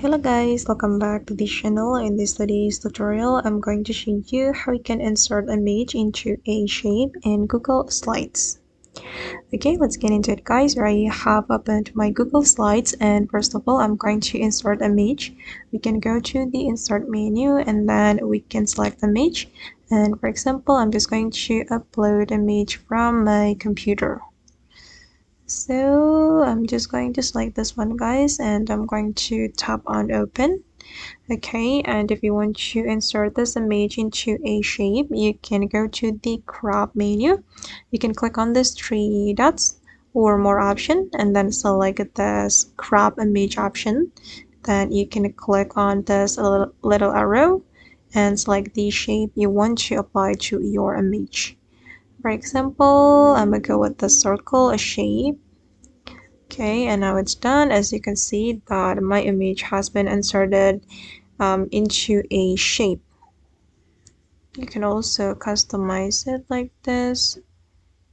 Hello guys, welcome back to this channel. In this today's tutorial, I'm going to show you how you can insert an image into a shape in Google Slides. Okay, let's get into it guys. I have opened my Google Slides, and first of all, I'm going to insert an image. We can go to the insert menu and then we can select the image. And for example, I'm just going to upload image from my computer. So I'm just going to select this one guys, and I'm going to tap on open. Okay, and if you want to insert this image into a shape, you can go to the crop menu. You can click on this three dots or more option and then select this crop image option. Then you can click on this little arrow and select the shape you want to apply to your image. For example, I'm gonna go with the circle shape. Okay, and now it's done. As you can see that my image has been inserted into a shape. You can also customize it like this.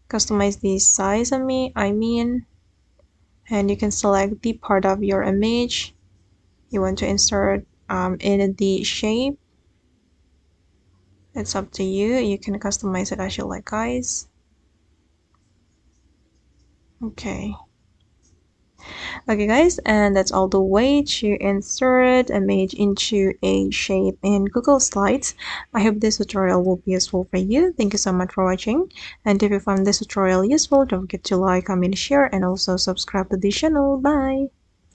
Customize the size I mean, and you can select the part of your image you want to insert in the shape. It's up to you. You can customize it as you like, guys. Okay. Okay guys, and that's all the way to insert an image into a shape in Google Slides. I hope this tutorial will be useful for you. Thank you so much for watching, and if you found this tutorial useful, don't forget to like, comment, share, and also subscribe to the channel. Bye.